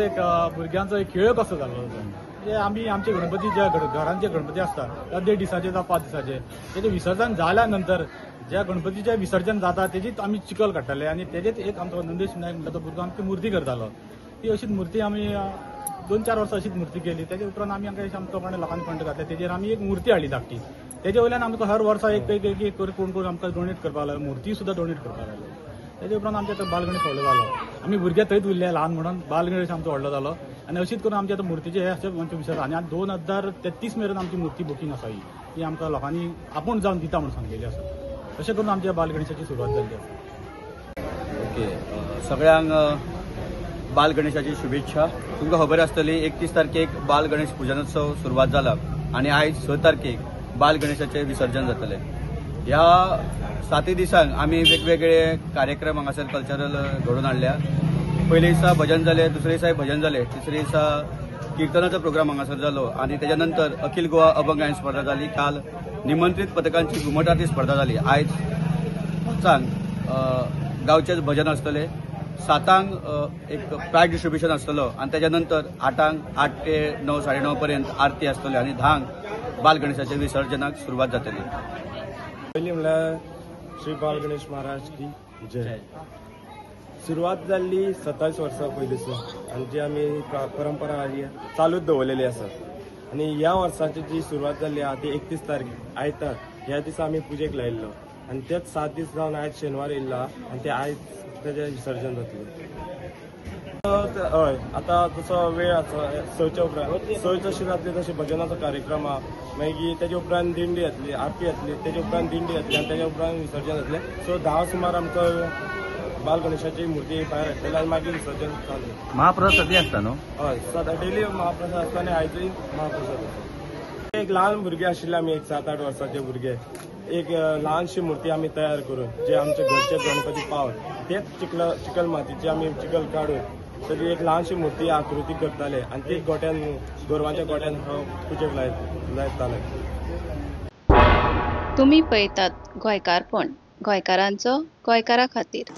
एक भुरग्यांचो एक खेळ कसो जाल्लो म्हणजे आमी आमचे गणपती ज्या घरांत जे गणपती असतात 1.5 दिसाचे जावं 5 दिसाचे तेजे विसर्जन झाल्या नंतर ज्या गणपतीचे विसर्जन जाता तेजीच आमी चिखल काडटाले आनी तेजेच एक आमचो नंदेश नायक म्हणटा तो भुरगो आमची मूर्ती करतालो ती अशीच मूर्ती आमी 2-4 वर्सां अशीच मूर्ती केली तेजे उपरांत आमी आमकां आमचो लोकांनी फंड घातले तेजेर आमी एक मूर्ती हाडली धाकटी तेजे वयल्यान आमकां हर वर्सा एक एक कोण कोण आमकां डोनेट करपाक लागलो मूर्ती सुद्दां डोनेट करपाक लागलो तेजे उपरांत आमचे आतां बालगणेश व्हडलो जालो आमी भुरगे थंयच उरले ल्हान म्हणून बालगणेश आमचो व्हडलो जालो आनी अशीच करून आमचे आतां मूर्तीचे हे अशें आमचे विसर्जन आनी 2033 मेरेन आमची मूर्ती बुकींग आसा ही आमकां लोकांनी आपूण जावन दिता म्हणून सांगलेली आसा अशें करून आमच्या बालगणेशाची सुरवात जाल्ली आसा. ओके सगळ्यांक बालगणेशाची शुभेच्छा. तुमकां खबर आसतली 31 तारखेक बालगणेश पुजनोत्सव सुरवात जाला आनी आयज 6 तारखेक बालगणेशाचें विसर्जन जातलें. ह्या 7 दिसांक आमी वेगवेगळे कार्यक्रम हांगासर कल्चरल घडोवन हाडल्या. पयले दिसा भजन जालें, दुसरे दिसा भजन जालें, तिसरे दिसा किर्तनाचो प्रोग्राम हांगासर जालो आनी तेच्या नंतर अखिल गोवा अभंग गायन स्पर्धा जाली. काल निमंत्रीत पथकांची घुमट आरती स्पर्धा जाली. आयज 5 गांवचेच भजन आसतलें, 7 एक प्रायज डिस्ट्रिब्युशन आसतलो आनी तेच्या नंतर 8 ते 9 9:30 पर्यंत आरती आसतली आनी 10 बालगणेशाच्या विसर्जनाक सुरवात जातली. पयलीं म्हणल्यार श्री बालगणेश महाराज की जय. सुरवात जाल्ली 27 वर्सां पयलींसून आनी जी आमी परंपरा चालूच दवरलेली आसा आनी ह्या वर्साची जी सुरवात जाल्ली आहा ती 31 तारीख आयतार ह्या दिसा आमी पुजेक लायिल्लो आनी तेच 7 दीस जावन आयज शेनवार येयल्लो आनी ते आयज तेजें विसर्जन जातलें. हय आतां तसो वेळ आसा 6च्या उपरांत 6 जशी जातली तशी भजनाचो कार्यक्रम आहा मागीर तेजे उपरांत दिंडी जातली आरती जातली तेजे उपरांत दिंडी जातली आनी तेजे उपरांत विसर्जन जातलें. सो 10 सुमार आमचो बालगणेशाची मूर्ती भायर हाडटली आनी मागीर विसर्जन चालू. महाप्रसाद सदी आसता न्हू? हय सदां डेली महाप्रसाद आसता आनी आयजूय महाप्रसाद आसता. एक ल्हान भुरगे आशिल्ले आमी एक 7-8 वर्साचे भुरगे एक ल्हानशी मूर्ती आमी तयार करून जे आमचे घरचे गणपती पावत तेच चिखल मातीची आमी चिखल काडून सगळी एक ल्हानशी मूर्ती आकृती करताले आनी ती गोट्यान गोरवांच्या गोट्यान पुजेक लायताले. तुम्ही पळयतात गोंयकारपण गोंयकारांचो गोंयकारा खातीर.